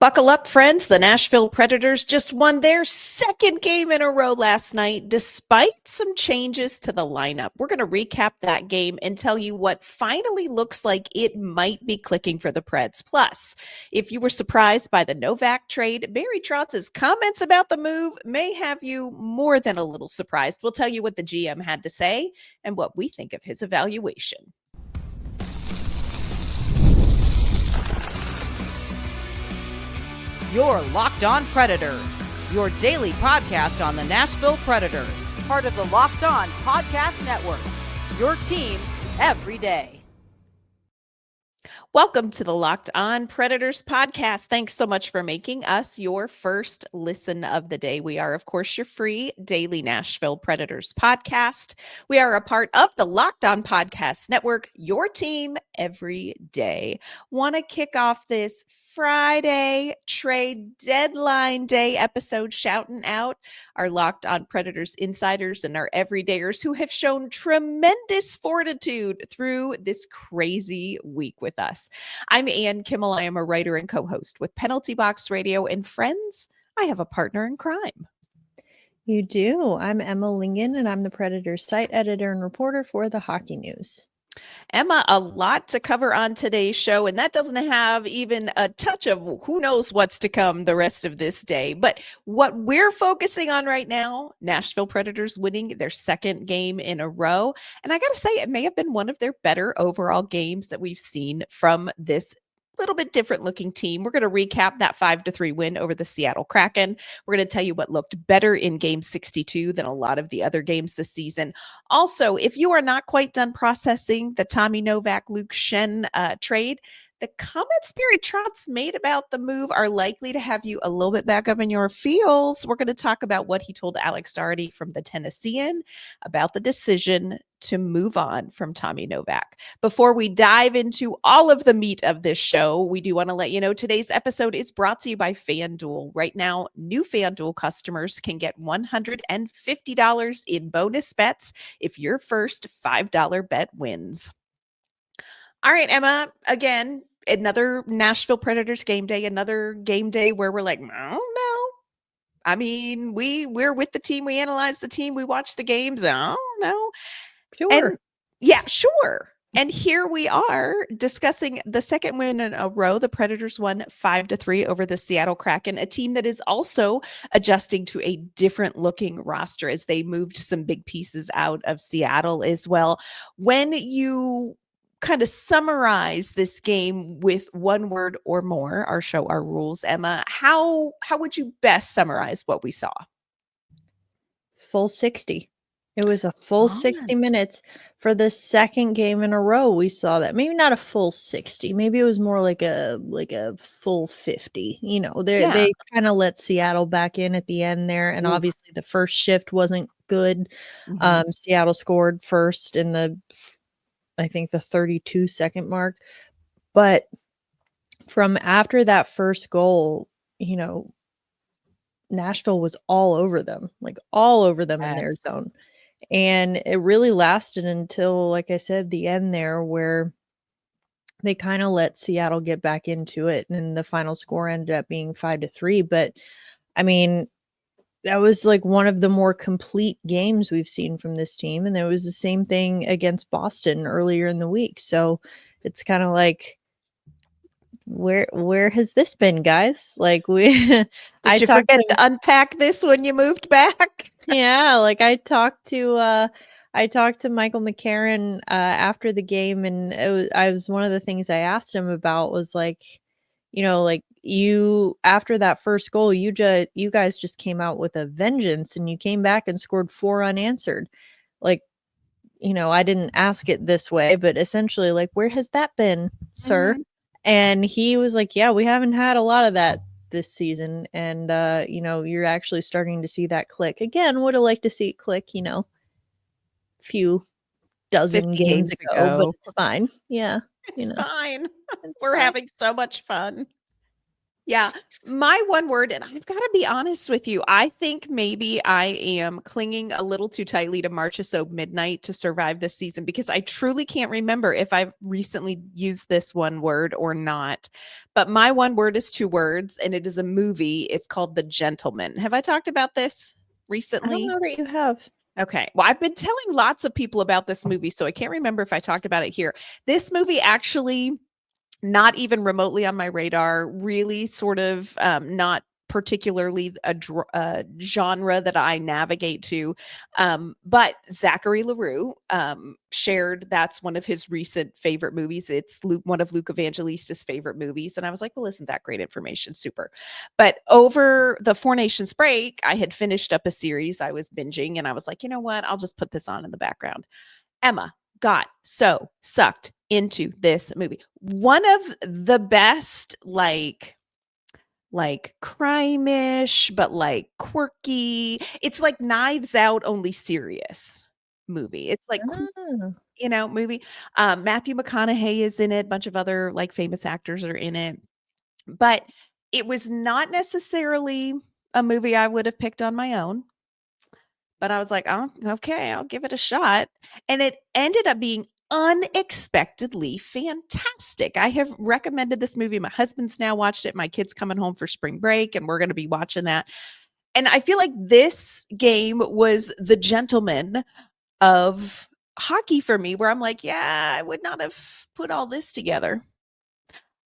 Buckle up, friends. The Nashville Predators just won their second game in a row last night, despite some changes to the lineup. We're going to recap that game and tell you what finally looks like it might be clicking for the Preds. Plus, if you were surprised by the Novak trade, Barry Trotz's comments about the move may have you more than a little surprised. We'll tell you what the GM had to say and what we think of his evaluation. You're Locked On Predators, your daily podcast on the Nashville Predators, part of the Locked On Podcast Network, your team every day. Welcome to the Locked On Predators podcast. Thanks so much for making us your first listen of the day. We are, of course, your free daily Nashville Predators podcast. We are a part of the Locked On Podcast Network, your team every day. Want to kick off this Friday trade deadline day episode shouting out our Locked On Predators insiders and our everydayers who have shown tremendous fortitude through this crazy week with us. I'm Ann Kimmel. I am a writer and co-host with Penalty Box Radio, and friends, I have a partner in crime. You do. I'm Emma Lingen, and I'm the Predators site editor and reporter for the Hockey News. Emma, a lot to cover on today's show, and that doesn't have even a touch of who knows what's to come the rest of this day. But what we're focusing on right now, Nashville Predators winning their second game in a row. And I got to say, it may have been one of their better overall games that we've seen from this little bit different looking team. We're going to recap that 5-3 win over the Seattle Kraken. We're going to tell you what looked better in game 62 than a lot of the other games this season. Also, if you are not quite done processing the Tommy Novak, Schenn trade, the comments Barry Trotz made about the move are likely to have you a little bit back up in your feels. We're going to talk about what he told Alex Sardi from the Tennessean about the decision to move on from Tommy Novak. Before we dive into all of the meat of this show, we do want to let you know today's episode is brought to you by FanDuel. Right now, new FanDuel customers can get $150 in bonus bets if your first $5 bet wins. All right, Emma, again, another Nashville Predators game day, another game day where we're like, I don't know. I mean, we're with the team. We analyze the team. We watch the games. I don't know. Sure. And yeah, sure. And here we are discussing the second win in a row. The Predators won 5-3 over the Seattle Kraken, a team that is also adjusting to a different looking roster as they moved some big pieces out of Seattle as well. When you kind of summarize this game with one word or more, our show, our rules, Emma, how would you best summarize what we saw? Full 60. It was a full 60 minutes for the second game in a row. We saw that. Maybe not a full 60. Maybe it was more like a full 50. You know, they kind of let Seattle back in at the end there. And obviously the first shift wasn't good. Seattle scored first in I think the 32-second mark. But from after that first goal, you know, Nashville was all over them in their zone. And it really lasted until, like I said, the end there where they kind of let Seattle get back into it. And the final score ended up being 5-3. But I mean, that was like one of the more complete games we've seen from this team. And there was the same thing against Boston earlier in the week. So it's kind of like, where has this been, guys? Like Did you forget to unpack this when you moved back? Yeah, like I talked to Michael McCarron after the game, and I was one of the things I asked him about was like, you know, like after that first goal, you guys just came out with a vengeance, and you came back and scored 4 unanswered. Like, you know, I didn't ask it this way, but essentially, like, where has that been, sir? And he was like, yeah, we haven't had a lot of that this season. And, you know, you're actually starting to see that click. Again, would have liked to see it click, you know, a few dozen games ago, but it's fine. Yeah. It's fine. We're having so much fun. Yeah, my one word, and I've got to be honest with you, I think maybe I am clinging a little too tightly to March is So Midnight to survive this season because I truly can't remember if I've recently used this one word or not. But my one word is two words, and it is a movie. It's called The Gentleman. Have I talked about this I don't recently? know that you have. Okay. Well, I've been telling lots of people about this movie, so I can't remember if I talked about it here. This movie actually not even remotely on my radar, really sort of not particularly a genre that I navigate to. But Zachary LaRue shared that's one of his recent favorite movies. It's one of Luke Evangelista's favorite movies. And I was like, well, isn't that great information? Super. But over the Four Nations break, I had finished up a series I was binging and I was like, you know what? I'll just put this on in the background. Emma got so sucked into this movie. One of the best, like crime-ish, but like quirky. It's like Knives Out, only serious movie. It's like Oh. movie. Matthew McConaughey is in it. A bunch of other like famous actors are in it. But it was not necessarily a movie I would have picked on my own. But I was like, "Oh, okay, I'll give it a shot." And it ended up being unexpectedly fantastic. I have recommended this movie. My husband's now watched it. My kid's coming home for spring break, and we're going to be watching that. And I feel like this game was the gentleman of hockey for me, where I'm like, yeah, I would not have put all this together.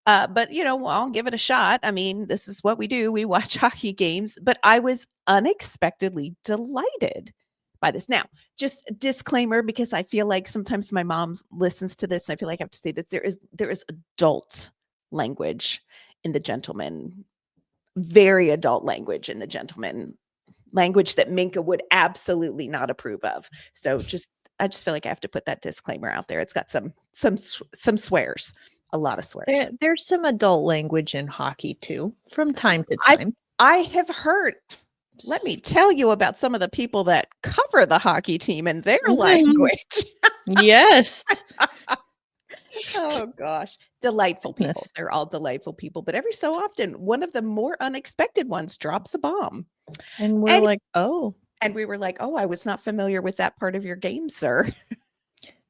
But I'll give it a shot. I mean, this is what we do. We watch hockey games, but I was unexpectedly delighted by this. Now, just a disclaimer, because I feel like sometimes my mom listens to this. And I feel like I have to say that there is adult language in The Gentleman, very adult language in The Gentleman, language that Minka would absolutely not approve of. So I just feel like I have to put that disclaimer out there. It's got some swears. A lot of swears. There's some adult language in hockey too, from time to time. I have heard. Let me tell you about some of the people that cover the hockey team and their language. Yes. Oh gosh, delightful people. Yes. They're all delightful people, but every so often, one of the more unexpected ones drops a bomb, And we're like, oh, and we were like, "Oh, I was not familiar with that part of your game, sir."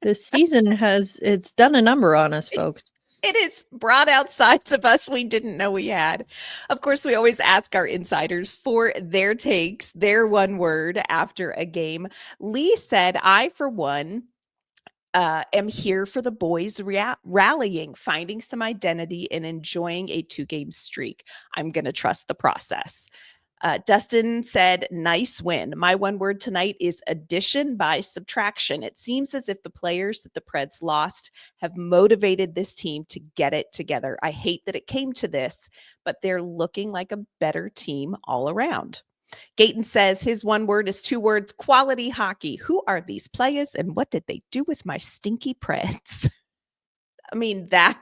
this season it's done a number on us, folks. It has brought out sides of us we didn't know we had. Of course, we always ask our insiders for their takes, their one word after a game. Lee said, I, for one, am here for the boys rallying, finding some identity, and enjoying a 2-game streak. I'm going to trust the process. Dustin said, nice win. My one word tonight is addition by subtraction. It seems as if the players that the Preds lost have motivated this team to get it together. I hate that it came to this, but they're looking like a better team all around. Gayton says his one word is 2 words, quality hockey. Who are these players and what did they do with my stinky Preds? I mean, that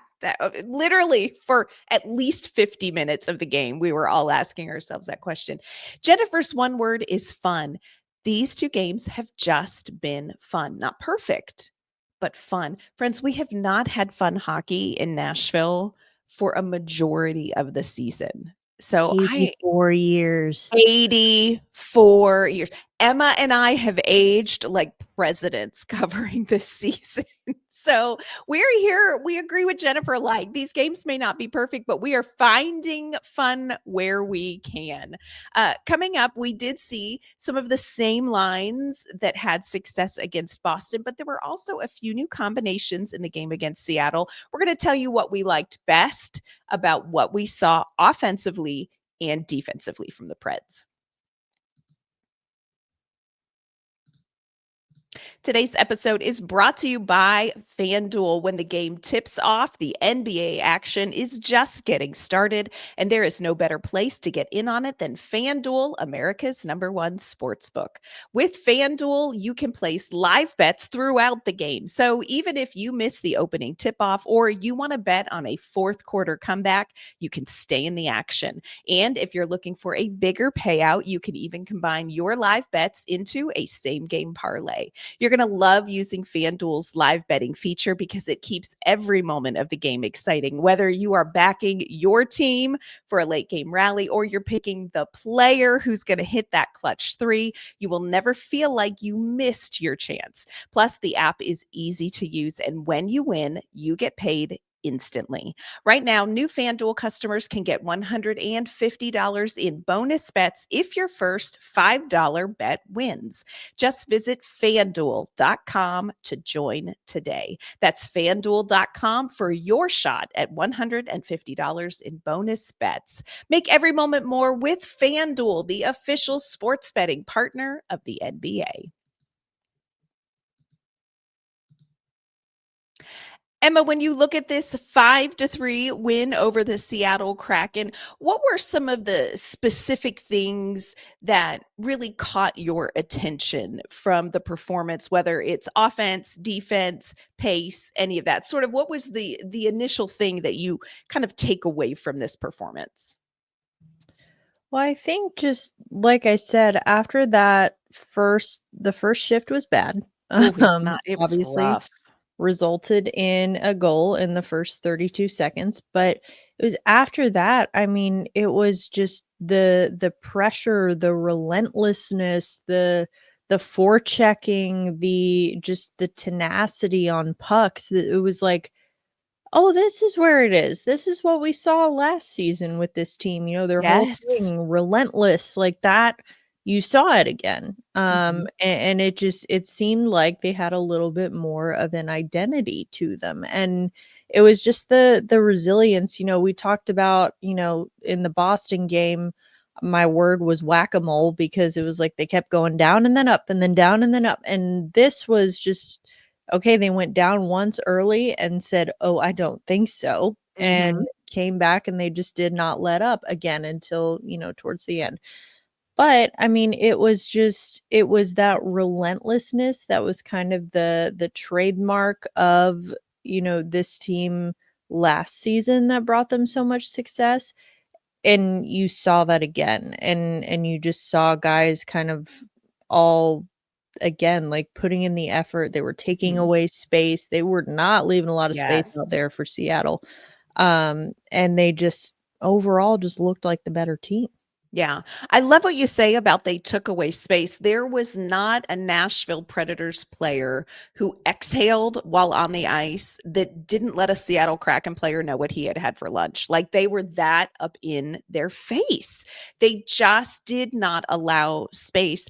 literally for at least 50 minutes of the game, we were all asking ourselves that question. Jennifer's one word is fun. These 2 games have just been fun. Not perfect, but fun. Friends, we have not had fun hockey in Nashville for a majority of the season. So 84 years. 84 years. Emma and I have aged like presidents covering this season. So we're here. We agree with Jennifer. Like, these games may not be perfect, but we are finding fun where we can. Coming up, we did see some of the same lines that had success against Boston, but there were also a few new combinations in the game against Seattle. We're going to tell you what we liked best about what we saw offensively and defensively from the Preds. Today's episode is brought to you by FanDuel. When the game tips off, the NBA action is just getting started, and there is no better place to get in on it than FanDuel, America's #1 sportsbook. With FanDuel, you can place live bets throughout the game. So even if you miss the opening tip-off or you want to bet on a fourth quarter comeback, you can stay in the action. And if you're looking for a bigger payout, you can even combine your live bets into a same-game parlay. You're You're going to love using FanDuel's live betting feature because it keeps every moment of the game exciting. Whether you are backing your team for a late game rally or you're picking the player who's going to hit that clutch three, you will never feel like you missed your chance. Plus, the app is easy to use, and when you win, you get paid instantly. Right now, new FanDuel customers can get $150 in bonus bets if your first $5 bet wins. Just visit FanDuel.com to join today. That's FanDuel.com for your shot at $150 in bonus bets. Make every moment more with FanDuel, the official sports betting partner of the NBA. Emma, when you look at this 5-3 win over the Seattle Kraken, what were some of the specific things that really caught your attention from the performance, whether it's offense, defense, pace, any of that? Sort of what was the initial thing that you kind of take away from this performance? Well, I think just like I said, after the first shift was bad. Ooh, it was Obviously rough. resulted in a goal in the first 32 seconds, but it was after that, I mean, it was just the pressure, the relentlessness, the forechecking, the tenacity on pucks. It was like, oh, this is where it is. This is what we saw last season with this team. Their whole Yes. thing, relentless like that. You saw it again. And it seemed like they had a little bit more of an identity to them. And it was just the resilience. We talked about, in the Boston game, my word was whack-a-mole because it was like they kept going down and then up and then down and then up. And this was just, okay, they went down once early and said, "Oh, I don't think so," and came back, and they just did not let up again until, towards the end. But, I mean, it was that relentlessness that was kind of the trademark of, this team last season that brought them so much success, and you saw that again, and you just saw guys kind of all again, like, putting in the effort. They were taking away space. They were not leaving a lot of space Yes. out there for Seattle. And they just overall just looked like the better team. Yeah. I love what you say about they took away space. There was not a Nashville Predators player who exhaled while on the ice that didn't let a Seattle Kraken player know what he had had for lunch. Like, they were that up in their face. They just did not allow space.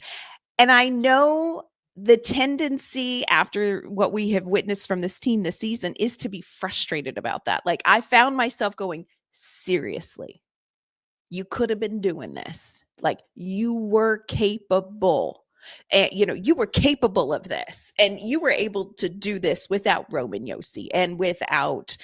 And I know the tendency after what we have witnessed from this team this season is to be frustrated about that. Like, I found myself going, seriously, you could have been doing this. Like, you were capable. And you were capable of this, and you were able to do this without Roman Yossi and without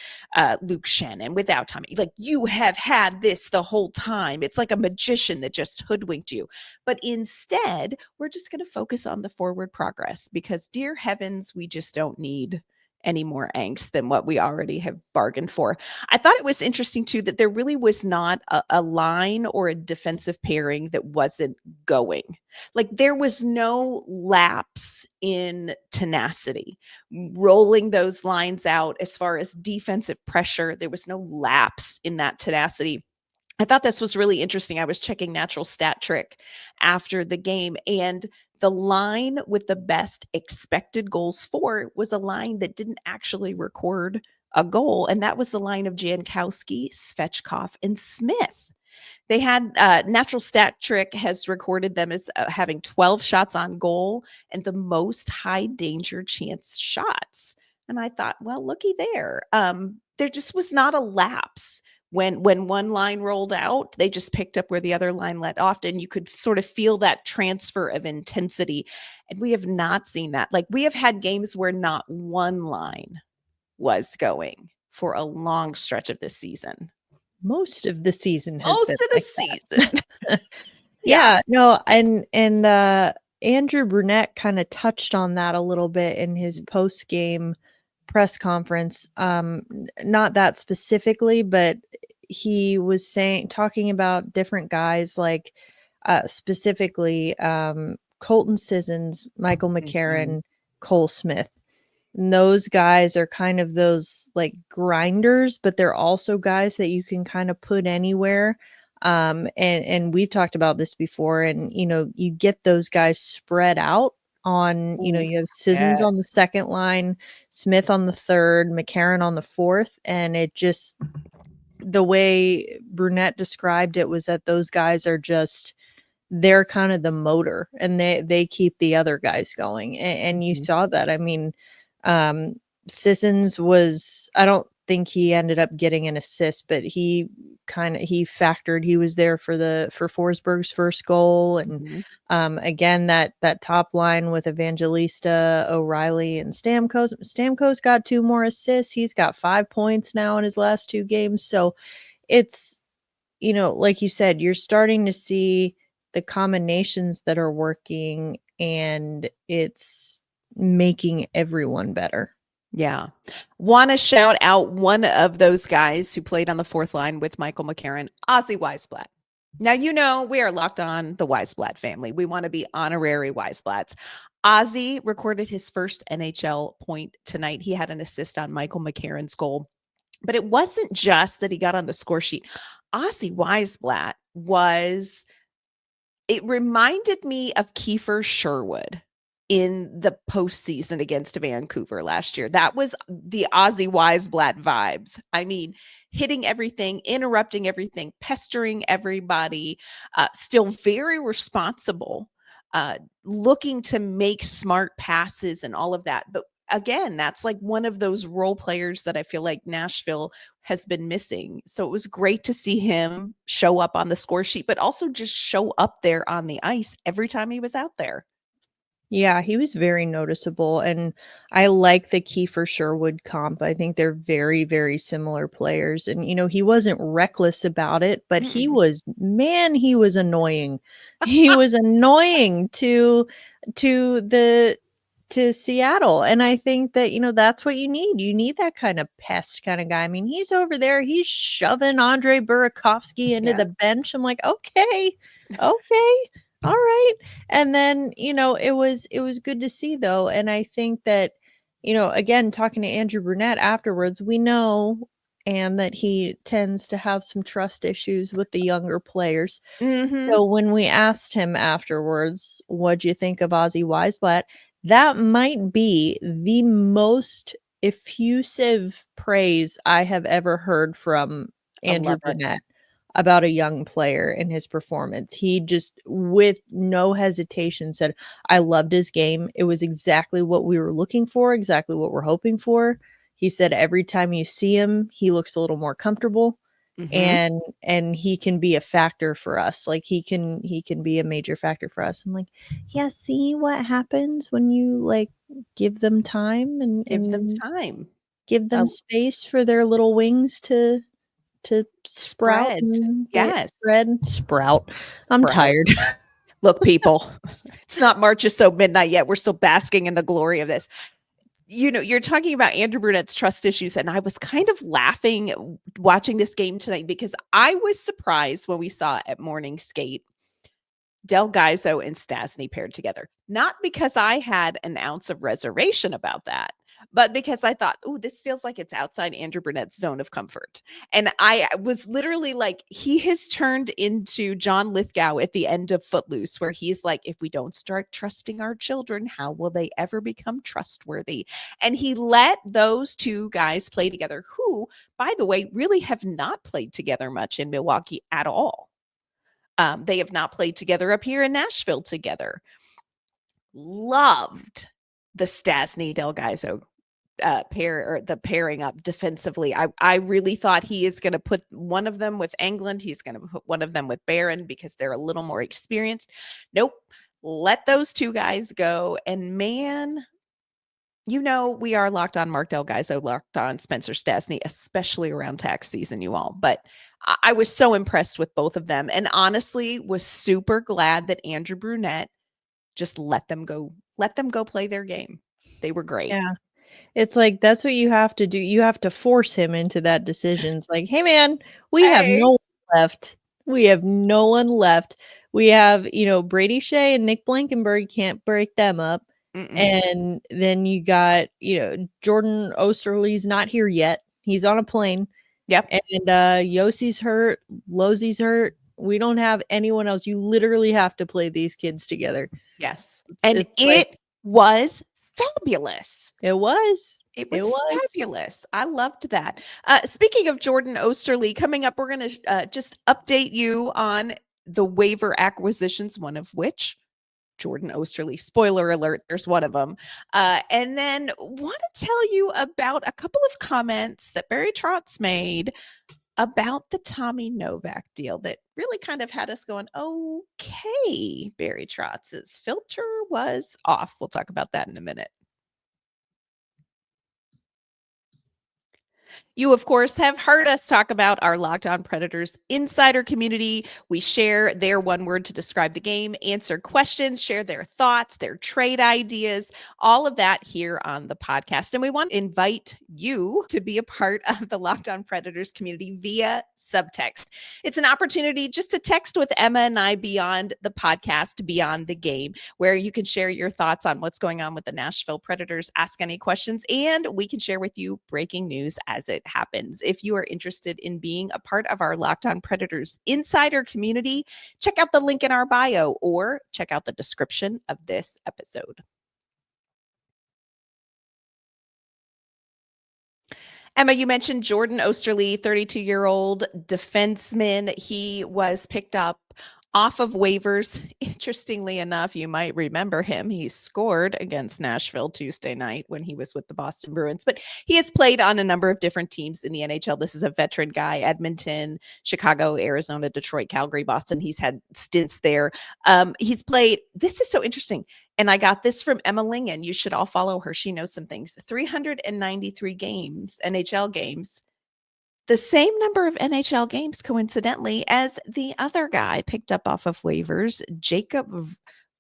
Luke Schenn and without Tommy. Like, you have had this the whole time. It's like a magician that just hoodwinked you. But instead, we're just going to focus on the forward progress because, dear heavens, we just don't need any more angst than what we already have bargained for. I thought it was interesting too that there really was not a line or a defensive pairing that wasn't going. Like, there was no lapse in tenacity. Rolling those lines out as far as defensive pressure, there was no lapse in that tenacity. I thought this was really interesting. I was checking Natural Stat Trick after the game, and the line with the best expected goals for was a line that didn't actually record a goal, and that was the line of Jankowski, Svechkov, and Smith. They had Natural Stat Trick has recorded them as having 12 shots on goal and the most high danger chance shots. And I thought, well, looky there. There just was not a lapse. When one line rolled out, they just picked up where the other line let off, and you could sort of feel that transfer of intensity. And we have not seen that. Like, we have had games where not one line was going for a long stretch of this season. Most of the season has Most been of the like season. that. Yeah. Yeah, no, and Andrew Brunette kind of touched on that a little bit in his post-game press conference. Not that specifically, but he was talking about different guys, like specifically Colton Sissons, Michael McCarron, Cole Smith. And those guys are kind of those like grinders, but they're also guys that you can kind of put anywhere. And we've talked about this before, and you get those guys spread out on, you have Sissons on the second line, Smith on the third, McCarron on the fourth, and it just, the way Brunette described it was that those guys are just, they're kind of the motor, and they keep the other guys going. And you saw that. I mean, Sissons was, I don't think he ended up getting an assist, but he factored, he was there for Forsberg's first goal. And again, that top line with Evangelista, O'Reilly, and Stamkos got 2 more assists. He's got 5 points now in his last 2 games. So it's, like you said, you're starting to see the combinations that are working, and it's making everyone better. Yeah. Want to shout out one of those guys who played on the fourth line with Michael McCarron, Ozzy Weisblatt. Now, we are locked on the Weisblatt family. We want to be honorary Weisblatts. Ozzy recorded his first NHL point tonight. He had an assist on Michael McCarron's goal. But it wasn't just that he got on the score sheet. Ozzy Weisblatt it reminded me of Kiefer Sherwood in the postseason against Vancouver last year. That was the Ozzy Weisblatt vibes. I mean, hitting everything, interrupting everything, pestering everybody, still very responsible, looking to make smart passes and all of that. But again, that's like one of those role players that I feel like Nashville has been missing. So it was great to see him show up on the score sheet, but also just show up there on the ice every time he was out there. Yeah, he was very noticeable, and I like the Kiefer Sherwood comp. I think they're very, very similar players, and he wasn't reckless about it, but he was annoying. He was annoying to Seattle, and I think that that's what you need. You need that kind of pest kind of guy. I mean, he's over there, he's shoving Andre Burakovsky into the bench. I'm like, okay. All right. And then, it was good to see, though. And I think that, again, talking to Andrew Brunette afterwards, we know and that he tends to have some trust issues with the younger players. So when we asked him afterwards, what'd you think of Ozzy Weisblatt? That might be the most effusive praise I have ever heard from Andrew Brunette about a young player and his performance. He just, with no hesitation, said, I loved his game. It was exactly what we were looking for, exactly what we're hoping for. He said every time you see him, he looks a little more comfortable, and he can be a factor for us. Like he can be a major factor for us. I'm like, yeah, see what happens when you like give them time and give them space for their little wings to sprout. Sprout. I'm tired. Look, people, it's not March is so midnight yet. We're still basking in the glory of this. You're talking about Andrew Brunette's trust issues, and I was kind of laughing watching this game tonight because I was surprised when we saw at morning skate Del Gaizo and Stastny paired together. Not because I had an ounce of reservation about that, but because I thought, oh, this feels like it's outside Andrew Brunette's zone of comfort. And I was literally like, he has turned into John Lithgow at the end of Footloose, where he's like, if we don't start trusting our children, how will they ever become trustworthy? And he let those two guys play together, who, by the way, really have not played together much in Milwaukee at all. They have not played together up here in Nashville together. Loved the Stastny Del Gaizo the pairing up defensively. I really thought he is going to put one of them with Englund. He's going to put one of them with Barron because they're a little more experienced. Nope. Let those two guys go. And man, we are locked on Mark Del Gaizo, locked on Spencer Stastny, especially around tax season, you all. But I was so impressed with both of them, and honestly was super glad that Andrew Brunette just let them go play their game. They were great. Yeah. It's like, that's what you have to do. You have to force him into that decision. It's like, hey man, we have no one left. We have no one left. We have, Brady Shea and Nick Blankenburg, can't break them up. Mm-mm. And then you got, Jordan Osterley's not here yet. He's on a plane. Yep. And Yossi's hurt. Lozi's hurt. We don't have anyone else. You literally have to play these kids together. Yes. And It's it was fabulous. It was. It was fabulous. I loved that. Speaking of Jordan Osterley, coming up, we're going to just update you on the waiver acquisitions, one of which Jordan Osterley. Spoiler alert, there's one of them. And then want to tell you about a couple of comments that Barry Trotz made about the Tommy Novak deal that really kind of had us going, okay, Barry Trotz's filter was off. We'll talk about that in a minute. You, of course, have heard us talk about our Locked On Predators insider community. We share their one word to describe the game, answer questions, share their thoughts, their trade ideas, all of that here on the podcast. And we want to invite you to be a part of the Locked On Predators community via subtext. It's an opportunity just to text with Emma and I beyond the podcast, beyond the game, where you can share your thoughts on what's going on with the Nashville Predators, ask any questions, and we can share with you breaking news as it happens. If you are interested in being a part of our Locked On Predators insider community, check out the link in our bio or check out the description of this episode. Emma, you mentioned Jordan Osterley, 32-year-old defenseman. He was picked up off of waivers. Interestingly enough, you might remember him. He scored against Nashville Tuesday night when he was with the Boston Bruins, but he has played on a number of different teams in the NHL. This is a veteran guy: Edmonton, Chicago, Arizona, Detroit, Calgary, Boston. He's had stints there. He's played, this is so interesting, and I got this from Emma Lingen. You should all follow her. She knows some things. 393 games, NHL games. The same number of NHL games, coincidentally, as the other guy picked up off of waivers, Jacob.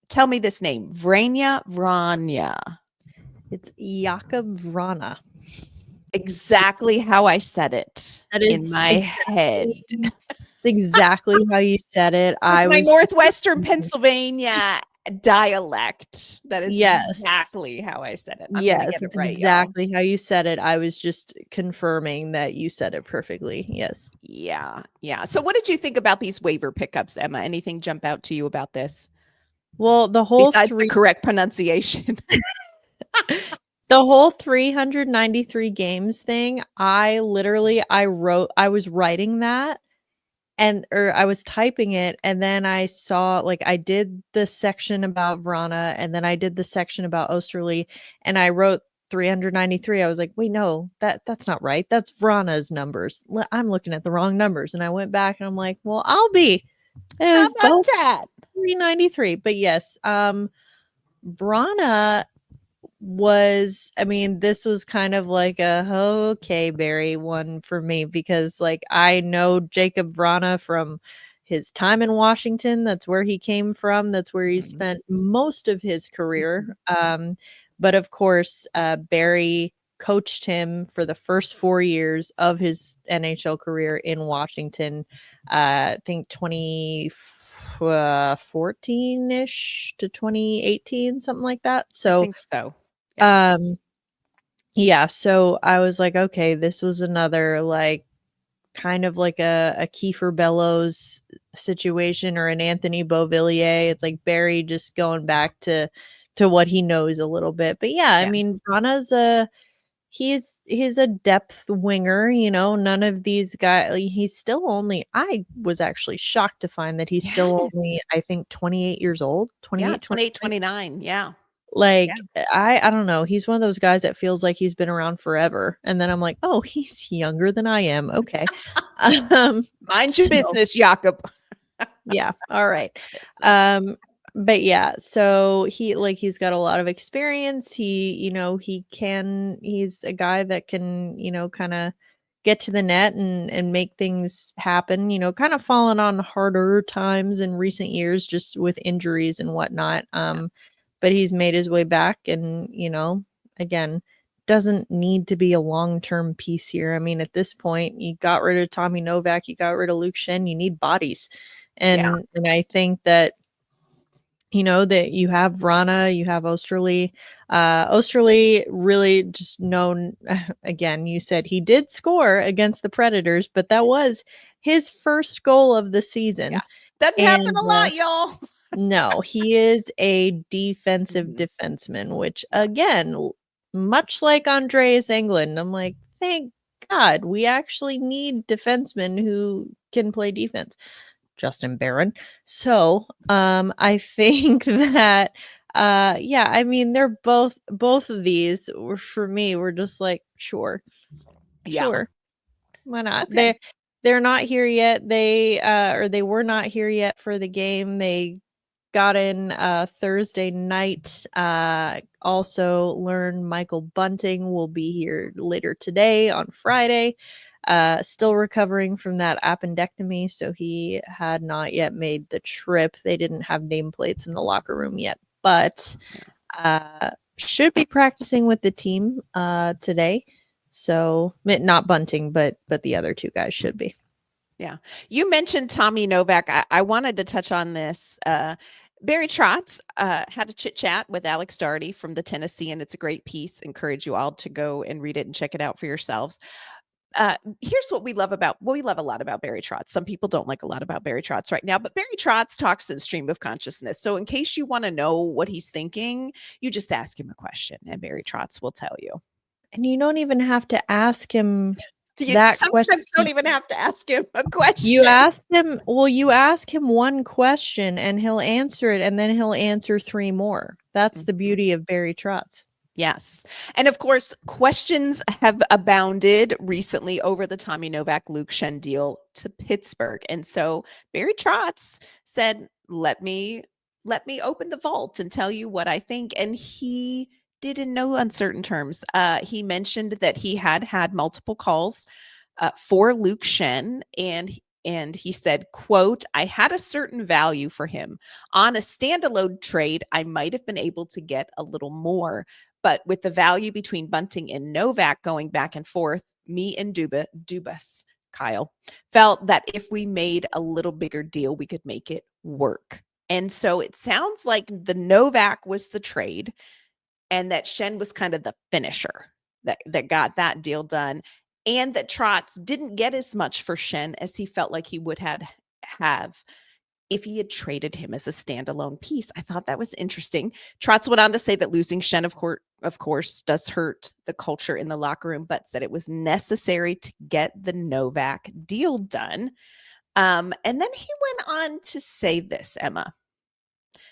Tell me this name, Vranya. It's Jakub Vrana. Exactly how I said it. That is in my head. It's exactly how you said it. My Northwestern Pennsylvania dialect. That is exactly how I said it. Yes, it's right, exactly how you said it. I was just confirming that you said it perfectly. Yes. Yeah. So what did you think about these waiver pickups, Emma? Anything jump out to you about this? Well, the whole besides the correct pronunciation. The whole 393 games thing, I was writing that or I was typing it, and then I saw, I did the section about Vrana, and then I did the section about Osterley, and I wrote 393. I was like, wait, no, that's not right. That's Vrana's numbers. I'm looking at the wrong numbers. And I went back and I'm like, well, it was both 393. But yes, Vrana was, this was kind of like a okay, Barry one for me, because I know Jacob Vrana from his time in Washington. That's where he came from. That's where he spent most of his career. But of course, Barry coached him for the first 4 years of his NHL career in Washington. I think 2014-ish to 2018, something like that. So, I think so. Yeah. So I was like, okay, this was another kind of like a Kiefer Bellows situation or an Anthony Beauvillier. It's like Barry just going back to what he knows a little bit. But yeah. Vrana's he's a depth winger, none of these guys, he's still only, I was actually shocked to find that he's still only, I think, 28 years old, 28, 29. Yeah. I don't know. He's one of those guys that feels like he's been around forever. And then I'm like, oh, he's younger than I am. Okay. Mind your business, Jakob. Yeah. All right. But yeah, so he's got a lot of experience. He's a guy that can, kind of get to the net and make things happen, kind of fallen on harder times in recent years, just with injuries and whatnot. But he's made his way back and, again, doesn't need to be a long-term piece here. At this point, you got rid of Tommy Novak, you got rid of Luke Schenn, you need bodies. And I think that that you have Vrana, you have Osterley. Osterley really just known, again, you said he did score against the Predators, but that was his first goal of the season. Yeah. Doesn't happen And a lot, y'all. no, he is a defensive Mhm. defenseman, which again, much like Andreas Englund, I'm like, thank God we actually need defensemen who can play defense. Justin Barron. So, I think that, yeah, I mean, they're both of these were for me. Were just like, sure, Yeah. sure, why not? Okay. They're not here yet. Or they were not here yet for the game. They got in Thursday night. Also learned Michael Bunting will be here later today on Friday. Still recovering from that appendectomy, so he had not yet made the trip. They didn't have nameplates in the locker room yet, but should be practicing with the team today. So not Bunting, but the other two guys should be. Yeah. You mentioned Tommy Novak. I wanted to touch on this. Barry Trotz had a chit chat with Alex Daugherty from the Tennessee, and it's a great piece. Encourage you all to go and read it and check it out for yourselves. Here's what we love we love a lot about Barry Trotz. Some people don't like a lot about Barry Trotz right now, but Barry Trotz talks in stream of consciousness. So in case you want to know what he's thinking, you just ask him a question and Barry Trotz will tell you. And you don't even have to ask him that sometimes question. Don't even have to ask him a question. You ask him one question and he'll answer it, and then he'll answer 3 more. That's the beauty of Barry Trotz. Yes. And of course, questions have abounded recently over the Tommy Novak Luke Schenn deal to Pittsburgh. And so Barry Trotz said, let me open the vault and tell you what I think. And he did in no uncertain terms. He mentioned that he had multiple calls for Luke Schenn, and he said, quote, I had a certain value for him. On a standalone trade, I might have been able to get a little more. But with the value between Bunting and Novak going back and forth, me and Dubas, Kyle, felt that if we made a little bigger deal, we could make it work. And so it sounds like the Novak was the trade and that Schenn was kind of the finisher that got that deal done. And that Trotz didn't get as much for Schenn as he felt like he would have if he had traded him as a standalone piece. I thought that was interesting. Trotz went on to say that losing Schenn, of course, does hurt the culture in the locker room, but said it was necessary to get the Novak deal done. And then he went on to say this, Emma.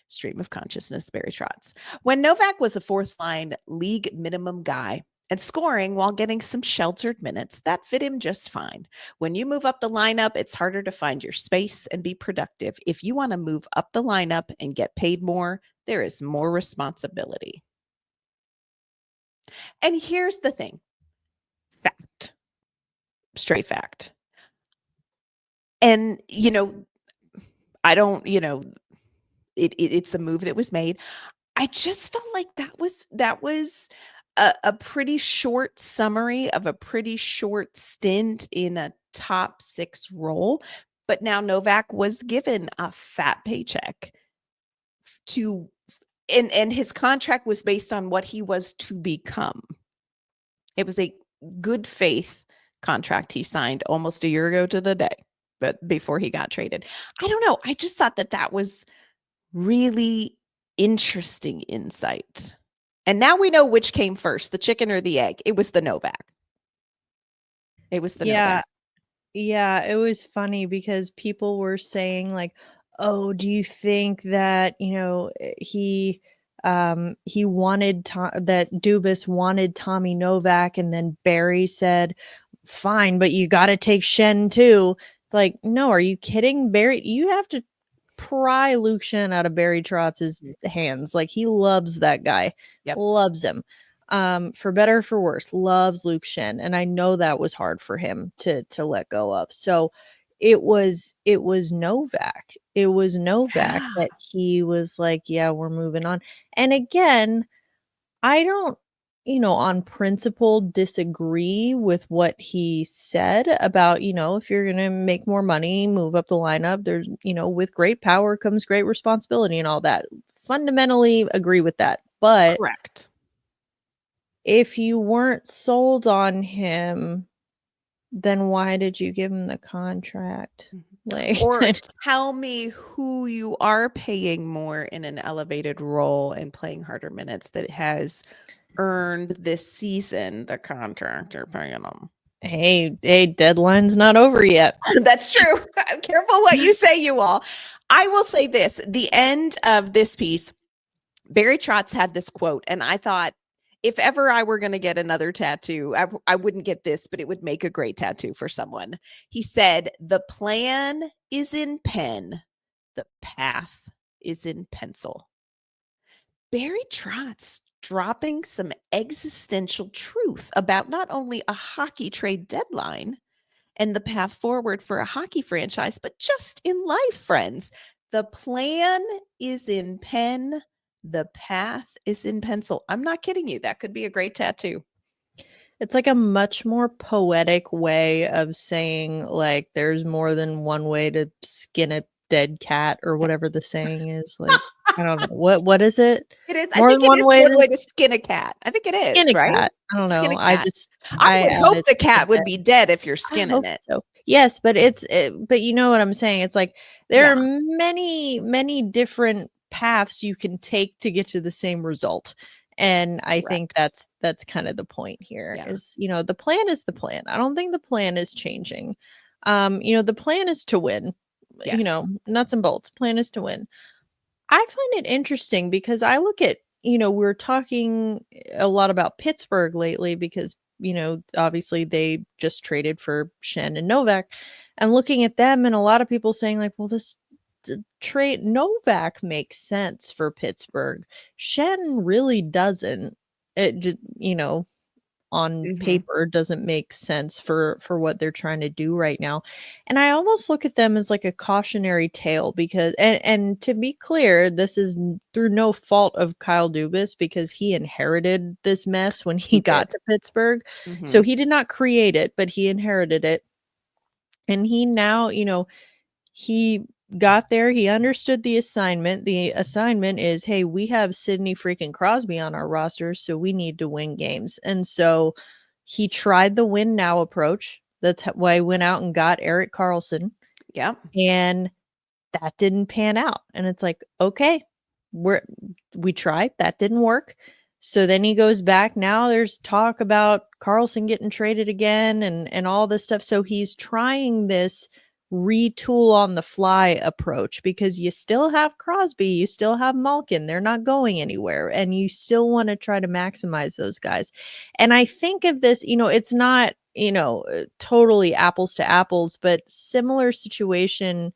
Stream of consciousness, Barry Trotz. When Novak was a 4th line league minimum guy and scoring while getting some sheltered minutes, that fit him just fine. When you move up the lineup, it's harder to find your space and be productive. If you want to move up the lineup and get paid more, there is more responsibility. And here's the thing. Fact. Straight fact. And, I don't, it's a move that was made. I just felt like that was a pretty short summary of a pretty short stint in a top 6 role. But now Novak was given a fat paycheck and his contract was based on what he was to become. It was a good faith contract he signed almost a year ago to the day, but before he got traded. I don't know. I just thought that was really interesting insight. And now we know which came first, the chicken or the egg. It was the Novak. Novak. Yeah, it was funny because people were saying like, "Oh, do you think that, he wanted that Dubas wanted Tommy Novak, and then Barry said, "Fine, but you got to take Schenn too." It's like, "No, are you kidding? Barry, you have to pry Luke Schenn out of Barry Trotz's hands. Like, he loves that guy. Yep. Loves him. For better or for worse, loves Luke Schenn. And I know that was hard for him to let go of. So it was Novak. It was Novak that he was like, yeah, we're moving on. And again, I don't, on principle disagree with what he said about, if you're going to make more money, move up the lineup, there's, with great power comes great responsibility and all that. fundamentally agree with that. But Correct. if you weren't sold on him, then why did you give him the contract? Like, Or tell me who you are paying more in an elevated role and playing harder minutes that has earned this season the contract you're paying them. hey, deadline's not over yet. That's true. Careful what you say, you all. I will say this, the end of this piece, Barry Trotz had this quote, and I thought, if ever I were going to get another tattoo, I wouldn't get this, but it would make a great tattoo for someone. He said, the plan is in pen, the path is in pencil. Barry Trotz dropping some existential truth about not only a hockey trade deadline and the path forward for a hockey franchise, but just in life, friends. The plan is in pen, the path is in pencil. I'm not kidding you. That could be a great tattoo. It's like a much more poetic way of saying, like, there's more than one way to skin a dead cat, or whatever the saying is. Like, I don't know. What is it? It is. More I think than it one is way one to way to skin a cat. I think it skin is, a right? cat. I don't Skin know. a cat. I I would hope added the cat something would dead. be dead if you're I skinning hope it. so. Yes, but but you know what I'm saying? It's like there Yeah. are many different paths you can take to get to the same result. And I think Correct. that's kind of the point here Yeah. is, the plan is the plan. I don't think the plan is changing. The plan is to win. Yes. Nuts and bolts. Plan is to win. I find it interesting because I look at, we're talking a lot about Pittsburgh lately because, obviously they just traded for Schenn and Novak. And looking at them and a lot of people saying like, well, this trade Novak makes sense for Pittsburgh. Schenn really doesn't. It just, on Mhm. paper doesn't make sense for what they're trying to do right now. And I almost look at them as like a cautionary tale because and to be clear, this is through no fault of Kyle Dubas because he inherited this mess when he He got did. to Pittsburgh. So Mhm. he did not create it, but he inherited it. And he now, he got there, he understood the assignment. The assignment is, hey, we have Sidney freaking Crosby on our roster, so we need to win games. And so he tried the win now approach. That's why he went out and got Erik Karlsson. Yep. And that didn't pan out. And it's like, okay, we tried, that didn't work. So then he goes back. Now there's talk about Karlsson getting traded again and all this stuff. So he's trying this retool on the fly approach because you still have Crosby, you still have Malkin, they're not going anywhere, and you still want to try to maximize those guys. And I think of this, it's not, totally apples to apples, but similar situation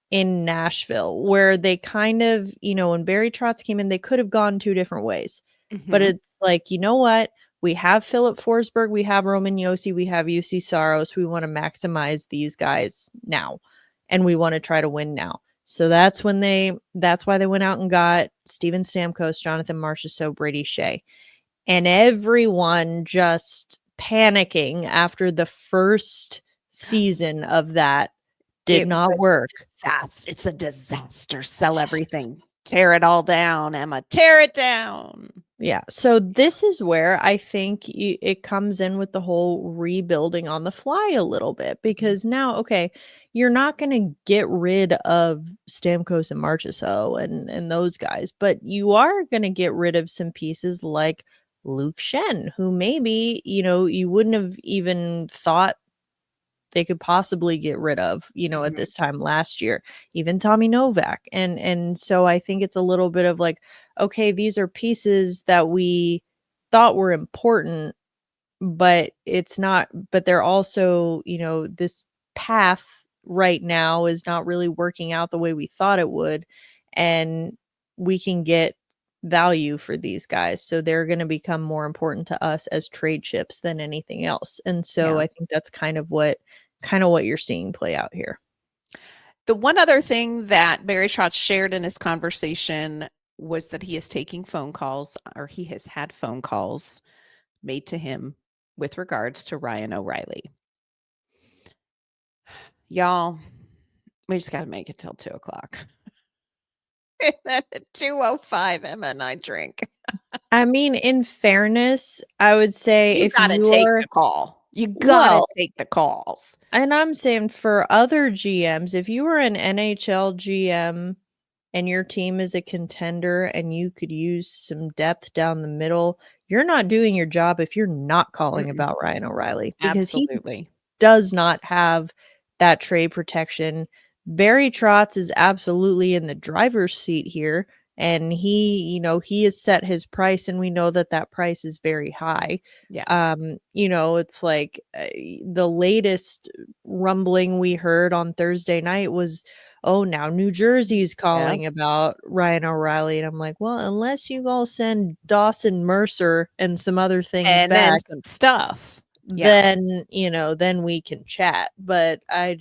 in Nashville where they kind of, when Barry Trotz came in, they could have gone two different ways. But Mhm. it's like, you know what? We have Filip Forsberg, we have Roman Josi, we have UC Saros. We want to maximize these guys now, and we want to try to win now. So that's why they went out and got Steven Stamkos, Jonathan Marchessault, Brady Shea, and everyone just panicking after the first season of that did It not was work. disaster. It's a disaster. Sell everything. Tear it all down, Emma. Tear it down. Yeah. So this is where I think it comes in with the whole rebuilding on the fly a little bit because now, okay, you're not going to get rid of Stamkos and Marchessault and those guys, but you are going to get rid of some pieces like Luke Schenn, who maybe, you wouldn't have even thought they could possibly get rid of, at Mhm. this time last year, even Tommy Novak. And so I think it's a little bit of like, okay, these are pieces that we thought were important, but it's not, but they're also, this path right now is not really working out the way we thought it would. And we can get value for these guys. So they're going to become more important to us as trade chips than anything else. And so Yeah. I think that's kind of what you're seeing play out here. The one other thing that Barry Trotz shared in his conversation was that he is taking phone calls, or he has had phone calls made to him with regards to Ryan O'Reilly. Y'all, we just got to make it till 2:00. And then at 2:05, Emma and I drink. I mean, in fairness, I would say You if gotta take you're the call. You gotta well, take the calls. and I'm saying for other GMs, if you were an NHL GM and your team is a contender and you could use some depth down the middle, you're not doing your job if you're not calling Mm-mm. about Ryan O'Reilly because he Absolutely. does not have that trade protection. Barry Trotz is absolutely in the driver's seat here. And he has set his price, and we know that that price is very high. Yeah. It's like the latest rumbling we heard on Thursday night was, oh, now New Jersey's calling about Ryan O'Reilly. And I'm like, well, unless you all send Dawson Mercer and some other things And then back, some stuff. Yeah. then we can chat. But I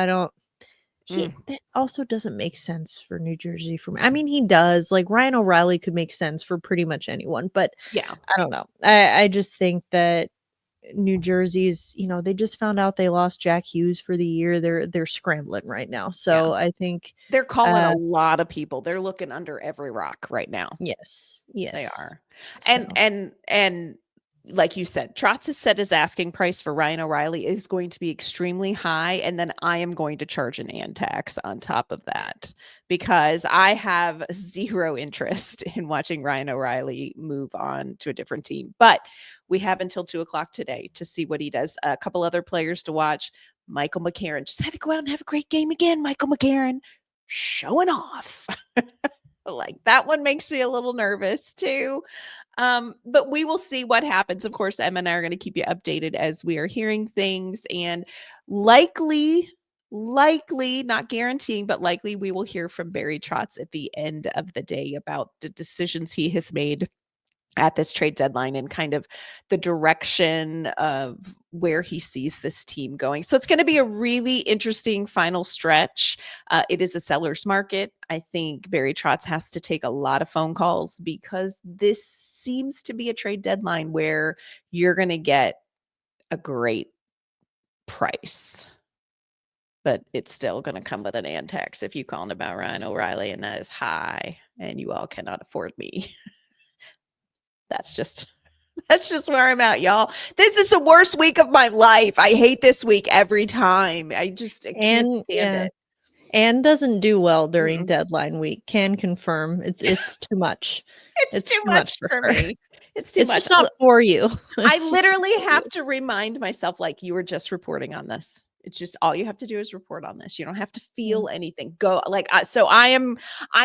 don't. That also doesn't make sense for New Jersey for me. I mean, he does. Like Ryan O'Reilly could make sense for pretty much anyone, but Yeah. I don't know. I just think that New Jersey's, they just found out they lost Jack Hughes for the year. They're scrambling right now. So I think they're calling a lot of people. They're looking under every rock right now. yes, They are. So. And like you said, Trotz has said his asking price for Ryan O'Reilly is going to be extremely high. And then I am going to charge an and tax on top of that because I have zero interest in watching Ryan O'Reilly move on to a different team. But we have until 2:00 today to see what he does. A couple other players to watch. Michael McCarron just had to go out and have a great game again. Michael McCarron showing off. Like that one makes me a little nervous too. But we will see what happens. Of course, Emma and I are going to keep you updated as we are hearing things, and likely, not guaranteeing, but likely we will hear from Barry Trotz at the end of the day about the decisions he has made at this trade deadline and kind of the direction of where he sees this team going. So it's going to be a really interesting final stretch. It is a seller's market. I think Barry Trotz has to take a lot of phone calls because this seems to be a trade deadline where you're going to get a great price. But it's still going to come with an and tax if you call about Ryan O'Reilly, and that is high, and you all cannot afford me. That's just where I'm at, y'all. This is the worst week of my life. I hate this week every time. I can't stand it. And doesn't do well during deadline week. Can confirm it's too much. It's too much for me. It's too much. It's just not for you. I literally have to remind myself, like, you were just reporting on this. It's just all you have to do is report on this. You don't have to feel anything. Go like so. I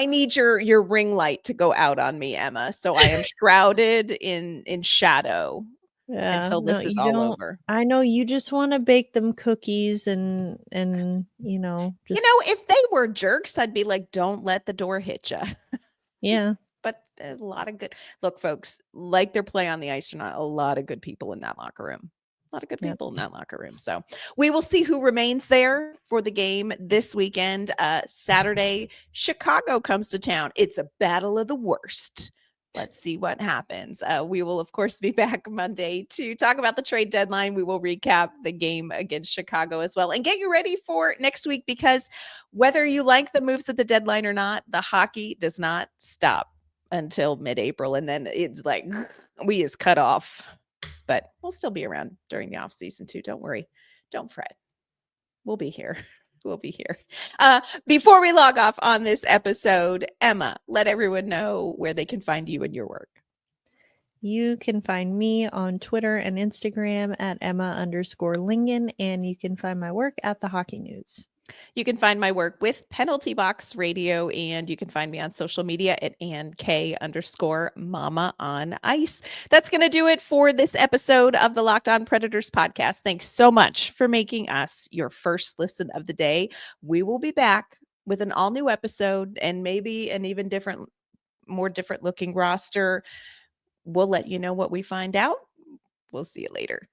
need your ring light to go out on me, Emma. So I am shrouded in shadow until this is all over. I know you just want to bake them cookies and if they were jerks, I'd be like, don't let the door hit you. Yeah. But there's a lot of good look, folks, like their play on the ice or not, a lot of good people in that locker room. A lot of good people in that locker room. So we will see who remains there for the game this weekend. Saturday, Chicago comes to town. It's a battle of the worst. Let's see what happens. We will, of course, be back Monday to talk about the trade deadline. We will recap the game against Chicago as well and get you ready for next week because whether you like the moves at the deadline or not, the hockey does not stop until mid-April. And then it's like we is cut off. But we'll still be around during the off season too. Don't worry. Don't fret. We'll be here. We'll be here. Before we log off on this episode, Emma, let everyone know where they can find you and your work. You can find me on Twitter and Instagram at Emma_Lingen, and you can find my work at the Hockey News. You can find my work with Penalty Box Radio, and you can find me on social media at AnnK_Mama on Ice. That's going to do it for this episode of the Locked On Predators podcast. Thanks so much for making us your first listen of the day. We will be back with an all new episode and maybe an even more different looking roster. We'll let you know what we find out. We'll see you later.